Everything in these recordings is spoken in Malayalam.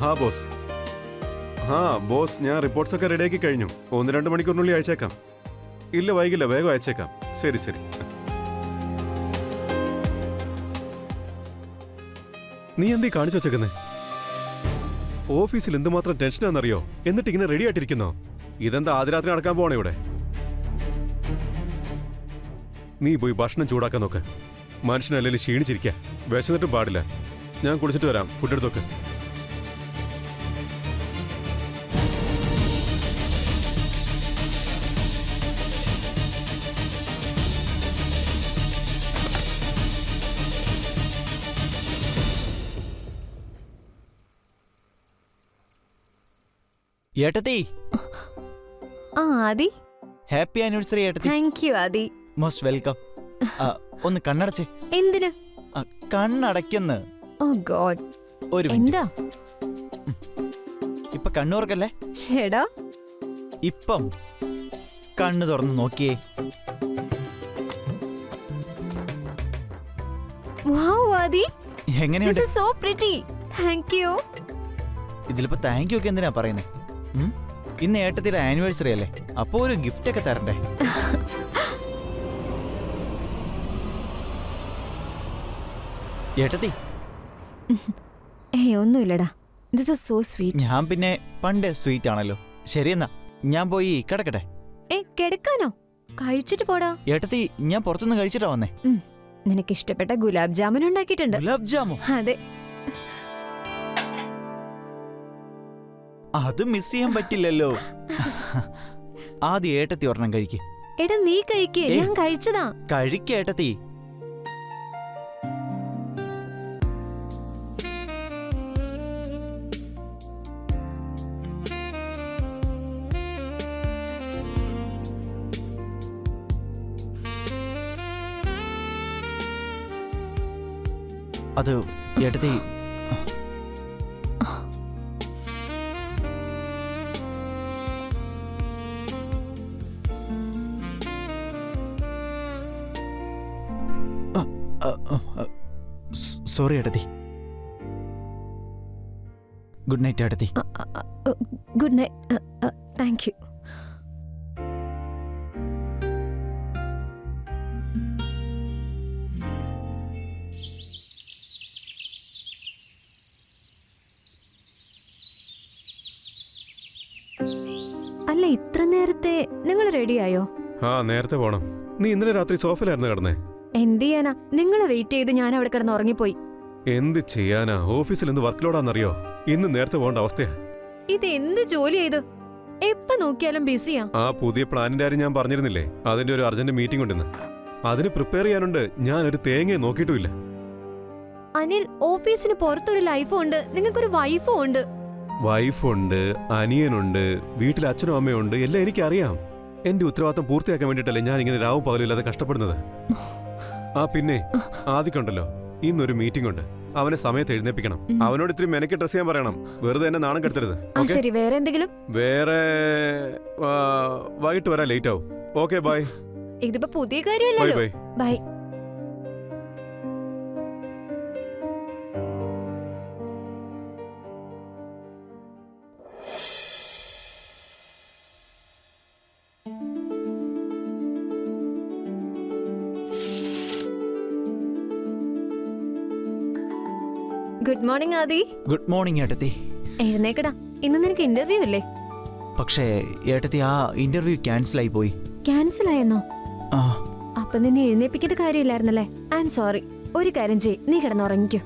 ഹാ ബോസ്. ബോസ്, ഞാൻ റിപ്പോർട്ട്സ് ഒക്കെ റെഡിയാക്കി കഴിഞ്ഞു. 1-2 മണിക്കൂറിനുള്ളിൽ അയച്ചേക്കാം. ഇല്ല, വൈകില്ല, വേഗം അയച്ചേക്കാം. ശരി ശരി. നീ എന്തീ കാണിച്ചു വച്ചേക്കുന്നേ? ഓഫീസിൽ എന്തുമാത്രം ടെൻഷനാണെന്നറിയോ? എന്നിട്ട് ഇങ്ങനെ റെഡി ആയിട്ടിരിക്കുന്നോ? ഇതെന്താ ആദ്യരാത്രി നടക്കാൻ പോണേ ഇവിടെ? നീ പോയി ഭക്ഷണം ചൂടാക്കാൻ നോക്ക്. മനുഷ്യനല്ലെങ്കിൽ ക്ഷീണിച്ചിരിക്കുക. വിശന്നിട്ടും പാടില്ല. ഞാൻ കുടിച്ചിട്ട് വരാം. ഫുഡ് എടുത്തൊക്കെ. ഏട്ടത്തി. ആദി, ഹാപ്പി ആനിവേഴ്സറി ഏട്ടത്തി. Thank you Aadi. Most welcome. ഒന്ന് കണ്ണടച്ചേ. എന്തിന്? കണ്ണടയ്ക്കെന്ന്. Oh god. ഒരു എന്താ? ഇപ്പൊ കണ്ണൂർക്കല്ലേ? ഷേടാ, ഇപ്പം കണ്ണു തുറന്ന് നോക്കിയേ. വൗ ആദി, എങ്ങനെയുണ്ട്? This is so pretty. Thank you. ഇതിലിപ്പോ താങ്ക് യു ഒക്കെ എന്തിനാ പറയുന്നേ? ഇന്ന് ഏട്ടത്തിയുടെ ആനിവേഴ്സറി അല്ലേ, അപ്പൊ ഒരു ഗിഫ്റ്റ് ഒക്കെ തരണ്ടേ? ഏട്ടത്തി. ഒന്നുമില്ലടാ. This is so sweet. ഞാൻ പിന്നെ പണ്ടേ സ്വീറ്റ് ആണല്ലോ. ശരിയെന്നാ ഞാൻ പോയി കിടക്കട്ടെ. കിടക്കാനോ? കഴിച്ചിട്ട് പോടാ. ഏട്ടത്തി, ഞാൻ പുറത്തുനിന്ന് കഴിച്ചിട്ടാ വന്നേ. നിനക്ക് ഇഷ്ടപ്പെട്ട ഗുലാബ് ജാമുൻ ഉണ്ടാക്കിയിട്ടുണ്ട്. ഗുലാബ് ജാമു? അതെ. അത് മിസ് ചെയ്യാൻ പറ്റില്ലല്ലോ. ആദ്യം ഏട്ടത്തി ഒരെണ്ണം കഴിക്ക്. എടാ നീ കഴിക്കേ, ഞാൻ കഴിച്ചതാ. കഴിക്കേട്ടത്തി. അത് ഏട്ടത്തി. സോറി ഏട്ടത്തി. ഗുഡ് നൈറ്റ് ഏട്ടത്തി. Good night. Thank you. അല്ല, ഇത്ര നേരത്തെ നിങ്ങൾ റെഡിയായോ? നേരത്തെ പോണം. നീ ഇന്നലെ രാത്രി സോഫയിലായിരുന്നു കിടന്നേ. എന്ത് ചെയ്യാനാ, നിങ്ങളെ വെയിറ്റ് ചെയ്ത് ഞാൻ അവിടെ കിടന്ന് ഉറങ്ങിപ്പോയി. എന്ത് ചെയ്യാനാ, ഓഫീസിൽ എന്ത് വർക്ക് ലോഡാന്നറിയോ? ഇന്ന് നേരത്തെ പോകേണ്ട അവസ്ഥയാ. ഇത് എന്ത് ജോലിയാ ഇത്? എപ്പോ നോക്കിയാലും ബിസിയാ. ആ പുതിയ പ്ലാനിന്റെ കാര്യം ഞാൻ പറഞ്ഞിരുന്നില്ലേ, അതിന്റെ ഒരു അർജന്റ് മീറ്റിംഗ് ഉണ്ടെന്ന്. അതിന് പ്രിപ്പയർ ചെയ്യാനുണ്ട്. ഞാൻ ഒരു തേങ്ങയെ നോക്കിയിട്ടുമില്ല. അനിൽ, ഓഫീസിന് പുറത്തൊരു ലൈഫും ഉണ്ട്, നിങ്ങൾക്കൊരു വൈഫും ഉണ്ട്. വൈഫുണ്ട്, അനിയനുണ്ട്, വീട്ടിൽ അച്ഛനും അമ്മയും ഉണ്ട്. എല്ലാം എനിക്കറിയാം. എന്റെ ഉത്തരവാദിത്തം പൂർത്തിയാക്കാൻ വേണ്ടിയിട്ടല്ലേ ഞാൻ ഇങ്ങനെ രാവും പകലില്ലാതെ കഷ്ടപ്പെടുന്നത്. പിന്നെ ആദിക്കുണ്ടല്ലോ, ഇന്നൊരു മീറ്റിംഗ് ഉണ്ട്. അവനെ സമയത്ത് എഴുന്നേപ്പിക്കണം. അവനോട് ഇത്തിരി മെനക്ക് ഡ്രസ് ചെയ്യാൻ പറയണം. വെറുതെ എന്നെ നാണം കെടുത്തരുത്. ശരി, വേറെ എന്തെങ്കിലും? വേറെ വൈകിട്ട് വരാൻ ലേറ്റ് ആവും. Okay, bye. ഇതിപ്പോ പുതിയ കാര്യമല്ലല്ലോ. Bye bye. Good morning Adi. Good morning ഏട്ടത്തി. എഴുന്നേക്കടാ, ഇന്ന് നിനക്ക് ഇന്റർവ്യൂ അല്ലേ? പക്ഷേ ഏട്ടത്തി, ആ ഇന്റർവ്യൂ ക്യാൻസൽ ആയി പോയി. ക്യാൻസൽ ആയെന്നോ? അപ്പൊ നിന്നെ എഴുന്നേപ്പിക്കേണ്ട കാര്യമില്ലായിരുന്നല്ലേ? I am sorry. ഒരു കാര്യം ചെയ്യ്, നീ കിടന്നുറങ്ങിക്കോ.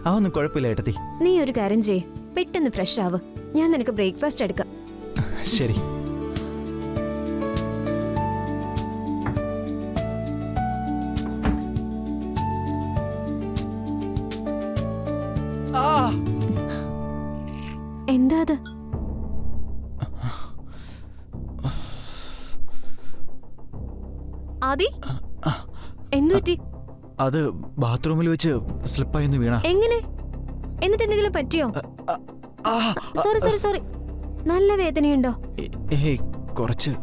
അതൊന്നും കുഴപ്പമില്ല ഏട്ടത്തി. നീ ഒരു കാര്യം ചെയ്യ്, പെട്ടെന്ന് ഫ്രഷ് ആവ്. ഞാൻ നിനക്ക് ബ്രേക്ക്ഫാസ്റ്റ് എടുക്കാം. ശരി. എന്താ അത്? ആദി, എന്തുപറ്റി? അത് ബാത്റൂമിൽ വെച്ച് സ്ലിപ്പായെന്ന് വീണ. എങ്ങനെ? എന്നിട്ട് എന്തെങ്കിലും പറ്റിയോ? Sorry sorry sorry. നല്ല വേദനയുണ്ടോ? കുറച്ച്.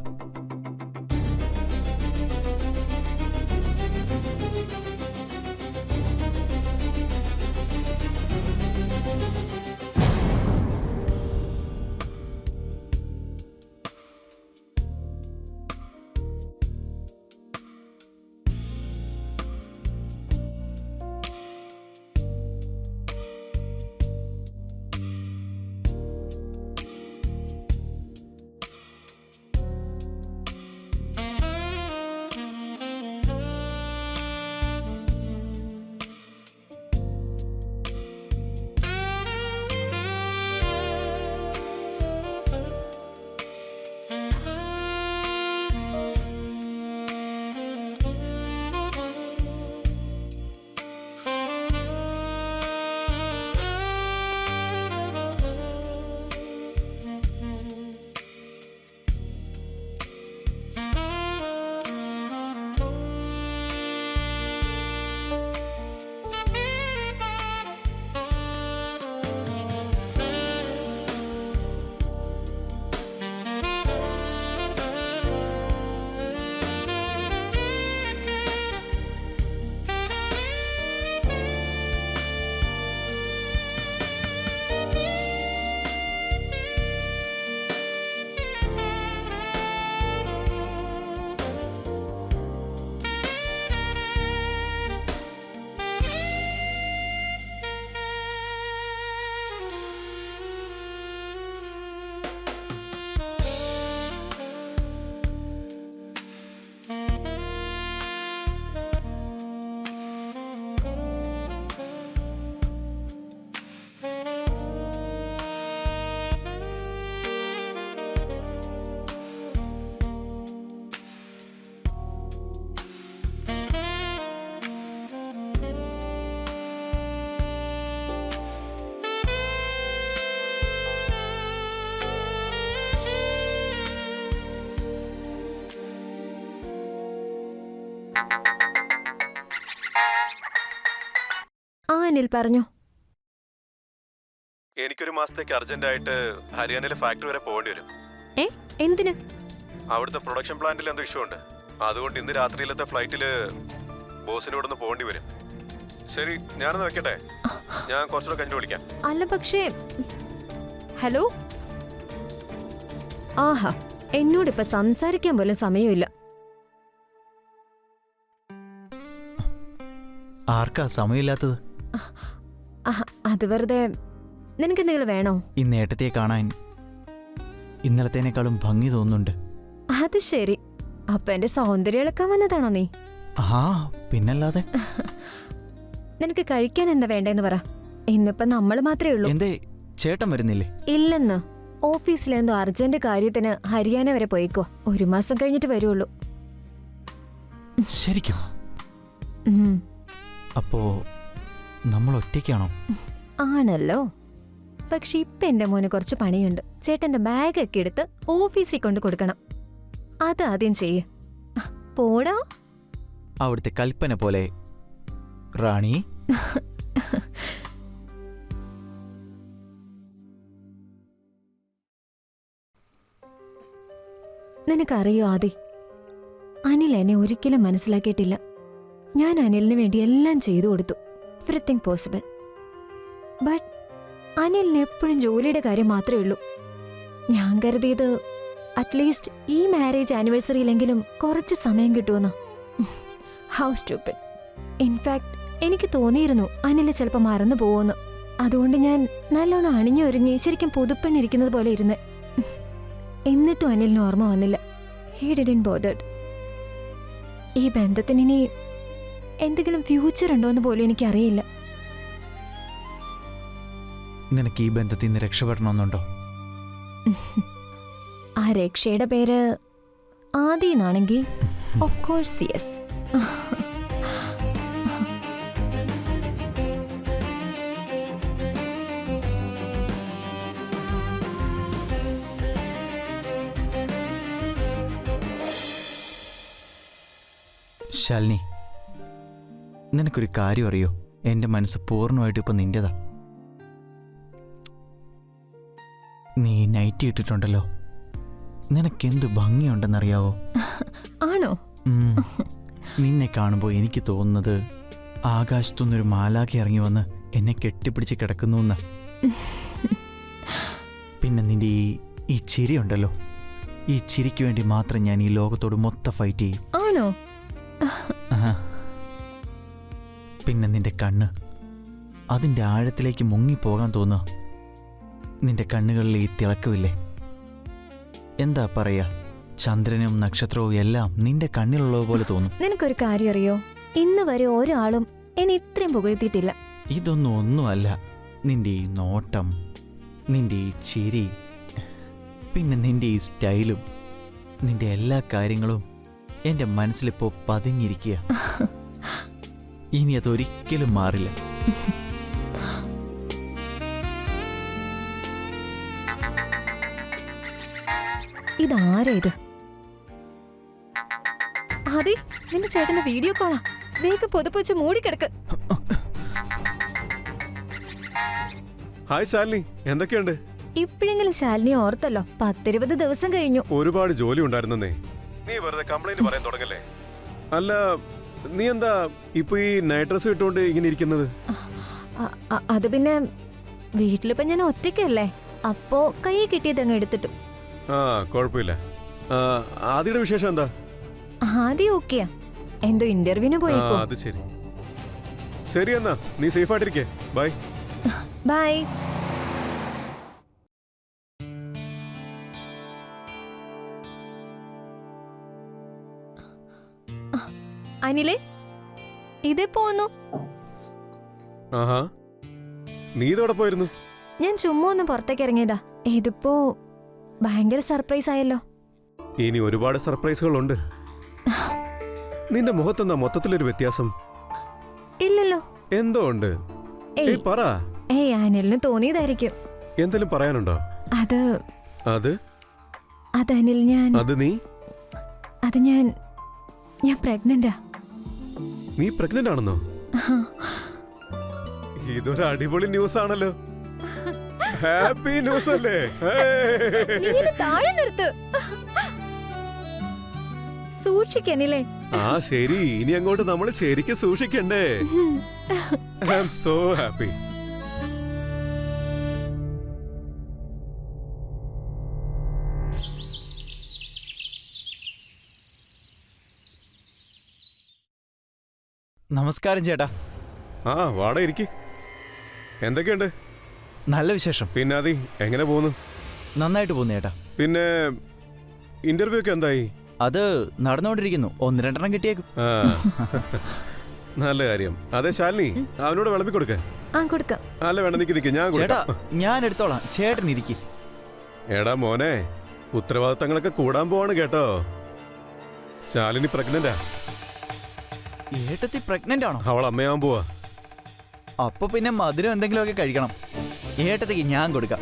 അനിൽ പറഞ്ഞു. എനിക്കൊരു മാസത്തേക്ക് അർജന്റായിട്ട് ഹരിയാനയിലെ ഫാക്ടറി വരെ പോകേണ്ടി വരും. എന്തിന്? അവിടുത്തെ പ്രൊഡക്ഷൻ പ്ലാന്റിൽ എന്തോ ഇഷ്യൂ ഉണ്ട്. അതുകൊണ്ട് ഇന്ന് രാത്രിയിലത്തെ ഫ്ലൈറ്റില് ബോസിന് ഇവിടെ നിന്ന് പോകേണ്ടി വരും. ശരി, ഞാനൊന്ന് വെക്കട്ടെ. ഞാൻ കുറച്ചുകൂടെ കഴിഞ്ഞ് വിളിക്കാം. അല്ല പക്ഷേ, ഹലോ. ആഹാ, എന്നോടിപ്പോ സംസാരിക്കാൻ പോലും സമയമില്ല. ആർക്കാ സമയമില്ലാത്തത്? അത് വെറുതെ. നിനക്ക് എന്തെങ്കിലും വേണോ? ഇന്ന് ഏട്ടത്തിയെ കാണാൻ ഇന്നലത്തേനേക്കാളും ഭംഗി തോന്നുന്നുണ്ട്. അത് ശരി. അപ്പൊ എന്റെ സൗന്ദര്യം ഇളക്കാൻ വന്നതാണോ നീ? ആ, പിന്നല്ലാതെ. നിനക്ക് കഴിക്കാൻ എന്താ വേണ്ടെന്ന് പറ. ഇന്നിപ്പോ നമ്മള് മാത്രമേ ഉള്ളൂ. എന്തേ ചേട്ടൻ വരുന്നില്ലേ? ഇല്ലെന്ന്. ഓഫീസിലെന്തോ അർജന്റ് കാര്യത്തിന് ഹരിയാന വരെ പോയിക്കോ. 1 മാസം കഴിഞ്ഞിട്ട് വരുള്ളൂ. ശരിക്കും? അപ്പോ നമ്മൾ ഒറ്റയ്ക്കാണോ? ആണല്ലോ. പക്ഷെ ഇപ്പൊ എന്റെ മോന് കുറച്ച് പണിയുണ്ട്. ചേട്ടന്റെ ബാഗൊക്കെ എടുത്ത് ഓഫീസിൽ കൊണ്ട് കൊടുക്കണം. അതാദ്യം ചെയ്യ്. പോടാ. അവിടുത്തെ കൽപ്പന പോലെ റാണി. നിനക്കറിയോ ആദി, അനിൽ എന്നെ ഒരിക്കലും മനസ്സിലാക്കിയിട്ടില്ല. ഞാൻ അനിലിന് വേണ്ടി എല്ലാം ചെയ്തു കൊടുത്തു, എവരിതിങ് പോസിബിൾ. ബട്ട് അനിലിന് എപ്പോഴും ജോലിയുടെ കാര്യം മാത്രമേ ഉള്ളൂ. ഞാൻ കരുതിയത് അറ്റ്ലീസ്റ്റ് ഈ മാരേജ് ആനിവേഴ്സറിയിലെങ്കിലും കുറച്ച് സമയം കിട്ടുമെന്ന്. How stupid. ഇൻഫാക്ട് എനിക്ക് തോന്നിയിരുന്നു അനിൽ ചിലപ്പോൾ മറന്നു പോവുമെന്ന്. അതുകൊണ്ട് ഞാൻ നല്ലോണം അണിഞ്ഞൊരുങ്ങി ശരിക്കും പുതുപ്പെണ്ണിരിക്കുന്നത് പോലെ ഇരുന്ന്. എന്നിട്ടും അനിലിന് ഓർമ്മ വന്നില്ല. He didn't bothered. ഈ ബന്ധത്തിന് ഇനി എന്തെങ്കിലും ഫ്യൂച്ചർ ഉണ്ടോയെന്ന് പോലും എനിക്കറിയില്ല. നിനക്ക് ഈ ബന്ധത്തിൽ നിന്ന് രക്ഷപ്പെടണമെന്നുണ്ടോ? ആ രക്ഷയുടെ പേര് ആദി എന്നാണെങ്കിൽ ഓഫ് കോഴ്സ് യെസ്. ശാലിനി, നിനക്കൊരു കാര്യം അറിയോ? എൻ്റെ മനസ്സ് പൂർണ്ണമായിട്ട് ഇപ്പം നിന്റേതാ. നീ നൈറ്റി ഇട്ടിട്ടുണ്ടല്ലോ, നിനക്കെന്ത് ഭംഗിയുണ്ടെന്നറിയാവോ? ആണോ? നിന്നെ കാണുമ്പോൾ എനിക്ക് തോന്നുന്നത് ആകാശത്തുനിന്നൊരു മാലാഖ ഇറങ്ങി വന്ന് എന്നെ കെട്ടിപ്പിടിച്ച് കിടക്കുന്നു എന്ന്. പിന്നെ നിന്റെ ഈ ചിരി ഉണ്ടല്ലോ, ഈ ചിരിക്ക് വേണ്ടി മാത്രം ഞാൻ ഈ ലോകത്തോട് മൊത്തം ഫൈറ്റ് ചെയ്യും. ആണോ? പിന്നെ നിന്റെ കണ്ണ്, അതിൻ്റെ ആഴത്തിലേക്ക് മുങ്ങിപ്പോകാൻ തോന്നുക. നിന്റെ കണ്ണുകളിൽ ഈ തിളക്കമില്ലേ, എന്താ പറയാ, ചന്ദ്രനും നക്ഷത്രവും എല്ലാം നിന്റെ കണ്ണിലുള്ളതുപോലെ തോന്നും. നിനക്കൊരു കാര്യം അറിയോ? ഇന്ന് വരെ ഒരാളും എന്നെ ഇത്രയും പുകഴ്ത്തിയിട്ടില്ല. ഇതൊന്നും ഒന്നുമല്ല, നിന്റെ ഈ നോട്ടം, നിന്റെ ഈ ചിരി, പിന്നെ നിന്റെ ഈ സ്റ്റൈലും, നിന്റെ എല്ലാ കാര്യങ്ങളും എൻ്റെ മനസ്സിലിപ്പോൾ പതിഞ്ഞിരിക്കുക. ഇനി അതൊരിക്കലും മാറില്ല. ഇതാരാ ഇത്? അതെ, നിന്റെ ചേട്ടന്റെ വീഡിയോ കോളാ. വേഗം പുതപ്പ് വെച്ച് മൂടിക്കിടക്ക്. ഹായ് ശാലിനി, എന്തൊക്കെയുണ്ട്? ഇപ്പോഴെങ്കിലും ശാലിനി ഓർത്തല്ലോ. 10-20 ദിവസം കഴിഞ്ഞു. ഒരുപാട് ജോലി ഉണ്ടായിരുന്നേ. നീ വെറുതെ കംപ്ലൈന്റ് പറയാൻ തുടങ്ങല്ലേ. അല്ല, നീ എന്താ ഇപ്പൊ ഈ നൈറ്റ് ഡ്രസ് ഇട്ടുകൊണ്ട് ഇങ്ങനെ ഇരിക്കുന്നത്? അത് പിന്നെ വീട്ടിലിപ്പോ ഞാൻ ഒറ്റയ്ക്കല്ലേ, അപ്പോ കൈ കിട്ടിയതങ്ങ് എടുത്തിട്ടു. ആ, കുഴപ്പമില്ല. ആദിയുടെ വിശേഷം എന്താ? ആദ്യം ഓക്കെയാ, എന്തോ ഇന്റർവ്യൂവിന് പോയേക്കോ. അത് ശരി. ശരി എന്നാ, നീ സേഫ് ആയിട്ടിരിക്കേ. ബൈ. ബൈ. അനിലേ, ഇതേ പോന്നു. ആഹാ, നീ ഇതോടെ പോയിരുന്നു? ഞാൻ ചുമ്മാ ഒന്ന് പുറത്തേക്ക് ഇറങ്ങിയതാ. ഇതിപ്പോ ഭയങ്കര സർപ്രൈസ് ആയല്ലോ. ഇനി ഒരുപാട് സർപ്രൈസുകളുണ്ട്. നിന്റെ മുഖത്തെന്താ മൊത്തത്തിലൊരു വ്യത്യാസം? ഇല്ലല്ലോ. എന്തോ ഉണ്ട്. ഏയ് പറ. ഏയ് അനിലിന് തോന്നിയതായിരിക്കും. എന്തെങ്കിലും പറയാനുണ്ടോ? അത് അത് അതനിൽ ഞാൻ പ്രഗ്നന്റാ. നീ പ്രഗ്നന്റ് ആണെന്നോ? ഇതൊരു അടിപൊളി ന്യൂസ് ആണല്ലോ. ഹാപ്പി ന്യൂസ് അല്ലേ? നീ ഇത് താഴെ നിർത്ത്. സൂക്ഷിക്കനില്ലേ? ആ ശരി, ഇനി അങ്ങോട്ട് നമ്മൾ ശരിക്കും സൂക്ഷിക്കണ്ടേ? I am so happy. നമസ്കാരം ചേട്ടാ. ആ വാട ഇരിക്ക്. എന്തൊക്കെയുണ്ട്? നല്ല വിശേഷം. പിന്നെ അതി എങ്ങനെ പോകുന്നു? നന്നായിട്ട് പോകുന്നു ചേട്ടാ. പിന്നെ ഇന്റർവ്യൂ ഒക്കെ എന്തായി? അത് നടന്നുകൊണ്ടിരിക്കുന്നു. 1-2 കിട്ടിയേക്കും. ആ, നല്ല കാര്യം. അതെ ശാലിനി, അവനോട് വിളമ്പി കൊടുക്ക. ആ കൊടുക്കാം. അല്ല വേണ്ട, നിക്ക് ഞാൻ ചേട്ടാ കൊടുക്കാം. ഞാൻ എടുത്തോളാം, ചേട്ടൻ ഇരിക്കും. എടാ മോനെ, ഉത്തരവാദിത്തങ്ങളൊക്കെ കൂടാൻ പോവാണ് കേട്ടോ. ശാലിനി പ്രഗ്നന്റാ. ഏട്ടത്തി പ്രഗ്നന്റ് ആണോ? അവൾ അമ്മയാവാൻ പോവാ. അപ്പൊ പിന്നെ മധുരം എന്തെങ്കിലുമൊക്കെ കഴിക്കണം. ഏട്ടത്തിക്ക് ഞാൻ കൊടുക്കാം.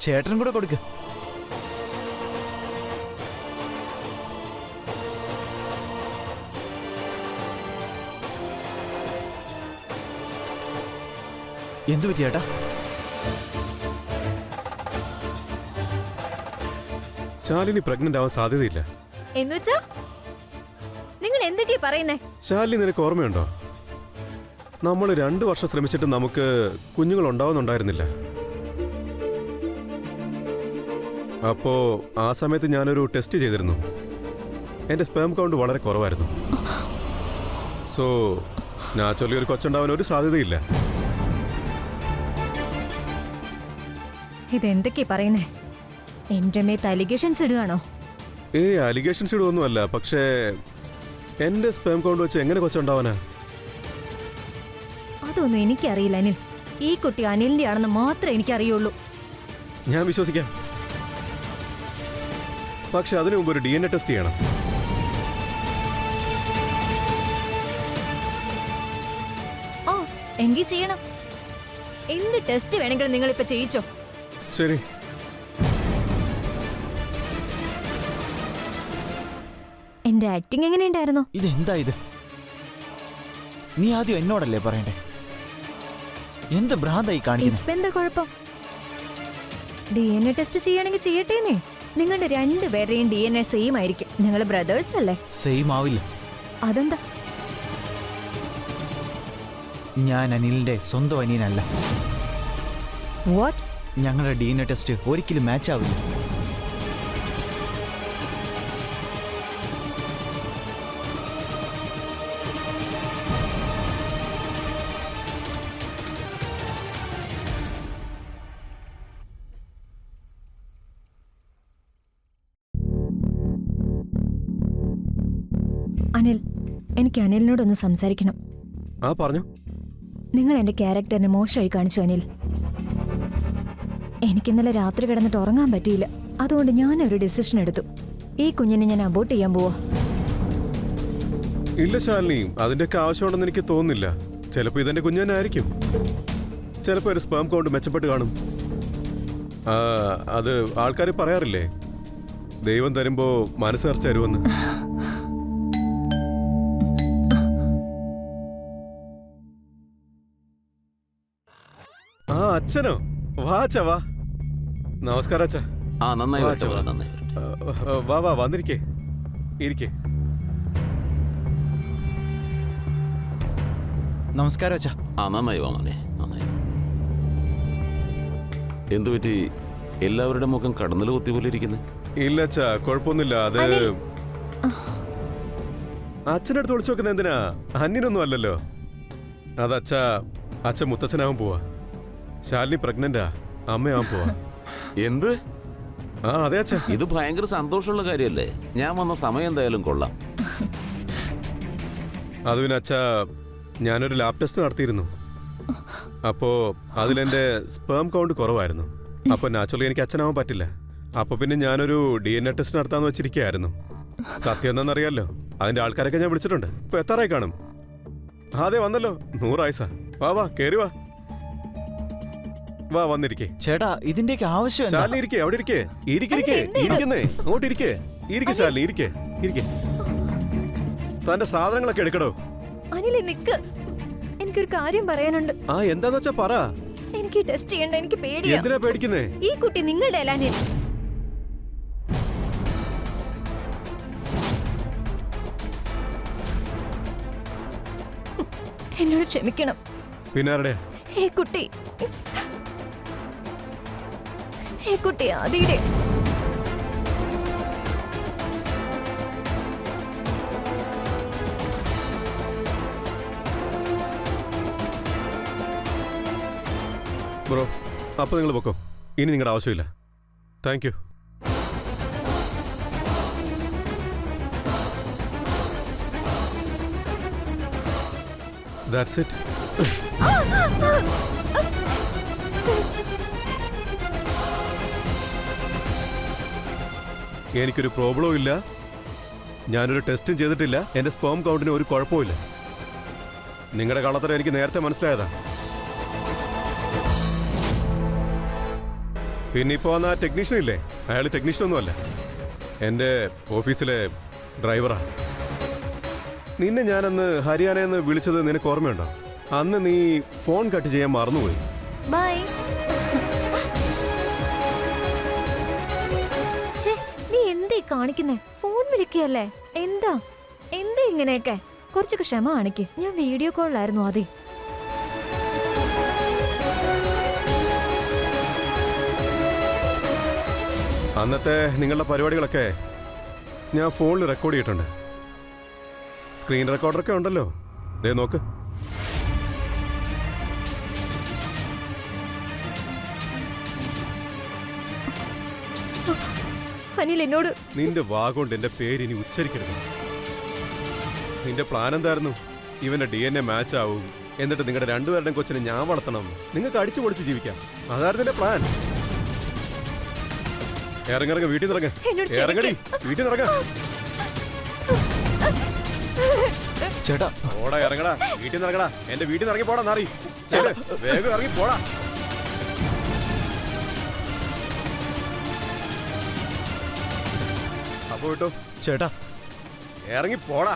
ചേട്ടനും കൂടെ കൊടുക്ക്. എന്തു പറ്റി ചേട്ടാ? ശാലിനി പ്രഗ്നന്റ് ആവാൻ സാധ്യതയില്ല. എന്നുവെച്ചാ നിങ്ങൾ എന്തൊക്കെയാ പറയുന്നേ? ശാലിനി, നിനക്ക് ഓർമ്മയുണ്ടോ? നമ്മൾ 2 വർഷം ശ്രമിച്ചിട്ട് നമുക്ക് കുഞ്ഞുങ്ങൾ ഉണ്ടാവുന്നുണ്ടായിരുന്നില്ല. അപ്പോ ആ സമയത്ത് ഞാനൊരു ടെസ്റ്റ് ചെയ്തിരുന്നു. എന്റെ സ്പേം കൗണ്ട് വളരെ കുറവായിരുന്നു. സോ നാച്ചുറലി ഒരു കൊച്ചുണ്ടാവാൻ ഒരു സാധ്യതയില്ല. ഇതെന്തൊക്കെയാ പറയുന്നേ? എന്റെ മേത്ത് അലിഗേഷൻസ് ഇടുകയാണോ? അലിഗേഷൻസ് ഇടുവൊന്നുമല്ല, പക്ഷേ എന്റെ സ്പേം കൗണ്ട് വെച്ച് എങ്ങനെ കൊച്ചുണ്ടാവാനാ? അതൊന്നും എനിക്കറിയില്ല അനിൽ. ഈ കുട്ടി അനിലിന്റെ ആണെന്ന് മാത്രമേ എനിക്കറിയുള്ളൂ. ഞാൻ വിശ്വസിക്കാം. പക്ഷെ അതിനു മുമ്പ് ഒരു DNA ടെസ്റ്റ് ചെയ്യണം. ആ എങ്കിൽ ചെയ്യണം. എന്ത് ടെസ്റ്റ് വേണമെങ്കിലും നിങ്ങൾ ഇപ്പൊ ചെയ്യിച്ചോ. ശരി. എന്റെ ആക്ടിങ് എങ്ങനെയുണ്ടായിരുന്നോ? ഇതെന്താ ഇത്? നീ ആദ്യം എന്നോടല്ലേ പറയണ്ടേ? എന്ത് ഭ്രാന്തായി കാണിക്കുന്നേ? ഇപ്പൊ എന്താ കുഴപ്പം? DNA ടെസ്റ്റ് ചെയ്യണമെങ്കിൽ ചെയ്യട്ടേന്നേ. നിങ്ങളുടെ 2 പേരുടെയും DNA സെയിം ആയിരിക്കും. നിങ്ങൾ ബ്രദേഴ്സ് അല്ലേ? സെയിം ആവില്ല. അതെന്താ? ഞാൻ അനിലിന്റെ സ്വന്തം അനിയനല്ല. വാട്ട്? ഞങ്ങളുടെ DNA ടെസ്റ്റ് ഒരിക്കലും മാച്ച് ആവില്ല. അനിൽ, എനിക്ക് അനിലിനോടൊന്ന് സംസാരിക്കണം. ആ പറഞ്ഞു. നിങ്ങൾ എന്റെ ക്യാരക്ടറിനെ മോശമായി കാണിച്ചു അനിൽ. എനിക്കിന്നലെ രാത്രി കിടന്നിട്ട് ഉറങ്ങാൻ പറ്റിയില്ല. അതുകൊണ്ട് ഞാനൊരു ഡിസിഷൻ എടുത്തു. ഈ കുഞ്ഞിനെ ഞാൻ അബോർട്ട് ചെയ്യാൻ പോവാ. ഇല്ല ശാലിനി, അതിന്റെയൊക്കെ ആവശ്യമുണ്ടെന്ന് എനിക്ക് തോന്നുന്നില്ല. ചിലപ്പോൾ ഇതെന്റെ കുഞ്ഞു തന്നെ ആയിരിക്കും. ചിലപ്പോൾ ഒരു സ്പേം കൗണ്ട് മെച്ചപ്പെട്ട് കാണും. അത് ആൾക്കാർ പറയാറില്ലേ, ദൈവം തരുമ്പോ മനസ്സ് നിറച്ച് തരുമെന്ന്. ആ അച്ഛനോ? വാ അച്ഛ, വാ. നമസ്കാരം അച്ഛ. ആ നന്നായി വാ, വരട്ടെ, വാ. നന്നായി വരട്ടെ. വാ വന്നിരിക്കേ, ഇരിക്കേ. നമസ്കാരം അച്ഛാ. ആ നന്നായി വാ മോനെ, നന്നായി. എന്തു പറ്റി എല്ലാവരുടെ മുഖം കടന്നൽ കുത്തി പോലെ ഇരിക്കുന്നു? ഇല്ല അച്ഛാ, കുഴപ്പമൊന്നുമില്ല. അത് അച്ഛനടുത്ത് വിളിച്ചു നോക്കുന്ന എന്തിനാ? അന്യനൊന്നും അല്ലല്ലോ. അത് അച്ഛൻ മുത്തച്ഛനാവാൻ പോവാ. ശാലിനി പ്രഗ്നന്റാ, അമ്മയാവാൻ പോവാ. എന്ത്? ആ അതെ അച്ഛാ. ഇത് ഭയങ്കര സന്തോഷമുള്ള കാര്യമല്ലേ? ഞാൻ വന്ന സമയം എന്തായാലും കൊള്ളാം. അത് പിന്നെ അച്ഛാ, ഞാനൊരു ലാബ് ടെസ്റ്റ് നടത്തിയിരുന്നു. അപ്പോ അതിലെന്റെ സ്പേം കൗണ്ട് കുറവായിരുന്നു. അപ്പൊ നാച്ചുറലി എനിക്ക് അച്ഛനാവാൻ പറ്റില്ല. അപ്പൊ പിന്നെ ഞാനൊരു DNA ടെസ്റ്റ് നടത്താന്ന് വെച്ചിരിക്കുകയായിരുന്നു. സത്യം എന്താണെന്നറിയാലോ, അതിന്റെ ആൾക്കാരൊക്കെ ഞാൻ വിളിച്ചിട്ടുണ്ട്. ഇപ്പൊ എത്താറായി കാണും. അതെ വന്നല്ലോ, 100 ആയുസാ. വാ കേറി വാ. വാ വന്നിരിക്കേ. ചേട്ടാ ഇതിന്റെയൊക്കെ ആവശ്യം എന്താ? ശാലിനി ഇരിക്കേ, അവിടെ ഇരിക്കേ. ഇരിക്കിരിക്കേ, ഇരിക്കുന്നേ. അങ്ങോട്ട് ഇരിക്കേ. ഇരിക്കേ ശാലിനി, ഇരിക്കേ. ഇരിക്കേ. തന്റെ സാധനങ്ങളൊക്കെ എടുക്കടോ. അനിലെ നിക്ക്, എനിക്കൊരു കാര്യം പറയാനുണ്ട്. ആ എന്താന്ന് വെച്ചാ പറ. എനിക്ക് ടെസ്റ്റ് ചെയ്യണ്ട, എനിക്ക് പേടിയാ. എന്തിനാ പേടിക്കുന്നേ? ഈ കുട്ടി നിങ്ങളുടെ അല്ല അനിൽ. എന്നോട് ക്ഷമിക്കണം. പിന്നാരുടെ? ഈ കുട്ടി ആദിയുടെ. ബ്രോ, അപ്പൊ നിങ്ങൾ പൊക്കോ. ഇനി നിങ്ങളുടെ ആവശ്യമില്ല. Thank you. That's it. എനിക്കൊരു പ്രോബ്ലവും ഇല്ല. ഞാനൊരു ടെസ്റ്റും ചെയ്തിട്ടില്ല. എന്റെ സ്പേം കൗണ്ടിന് ഒരു കുഴപ്പമില്ല. നിങ്ങളുടെ കള്ളത്തരം എനിക്ക് നേരത്തെ മനസ്സിലായതാ. പിന്നെ ഇപ്പോൾ വന്ന ആ ടെക്നീഷ്യൻ ഇല്ലേ, അയാൾ ടെക്നീഷ്യനൊന്നുമല്ല, എൻ്റെ ഓഫീസിലെ ഡ്രൈവറാണ്. നിന്നെ ഞാനന്ന് ഹരിയാനയിൽ നിന്ന് വിളിച്ചത് നിനക്ക് ഓർമ്മയുണ്ടോ? അന്ന് നീ ഫോൺ കട്ട് ചെയ്യാൻ മറന്നുപോയി. ബൈ. നീ എന്തേ കാണിക്കുന്നേ? ഫോൺ വിളിക്കല്ലേ? എന്താ ഇങ്ങനെയൊക്കെ? കുറച്ചൊക്കെ ക്ഷമ കാണിക്ക്. ഞാൻ വീഡിയോ കോളിലായിരുന്നു ആദി. അന്നത്തെ നിങ്ങളുടെ പരിപാടികളൊക്കെ ഞാൻ ഫോണിൽ റെക്കോർഡ് ചെയ്തിട്ടുണ്ട്. സ്ക്രീൻ റെക്കോർഡറൊക്കെ ഉണ്ടല്ലോ, ദേ നോക്ക്. അനിൽ എന്നോട്. നിന്റെ വാ കൊണ്ട് എന്റെ പേര് ഇനി ഉച്ചരിക്കരുത്. നിന്റെ പ്ലാൻ എന്തായിരുന്നു? ഇവന്റെ DNA മാച്ച് ആവും, എന്നിട്ട് നിങ്ങളുടെ രണ്ടുപേരുടെയും കൊച്ചിനെ ഞാൻ വളർത്തണം, നിങ്ങൾക്ക് അടിച്ചു പൊളിച്ച് ജീവിക്കാം. അതായിരുന്നു എന്റെ പ്ലാൻ. ഇറങ്ങിറങ്ങ, വീട്ടിൽ നിന്ന് ഇറങ്ങ. ഇറങ്ങടി, വീട്ടിൽ നിന്ന് ഇറങ്ങ. ചേട്ടാ പോടാ, ഇറങ്ങടാ, വീട്ടിൽ നിന്ന് ഇറങ്ങടാ. എന്റെ വീട്ടിൽ നിന്ന് ഇറങ്ങി പോടാ. നാറി, വേഗം ഇറങ്ങി പോടാ. അപ്പോ കേട്ടോ ചേട്ടാ ഇറങ്ങി പോടാ.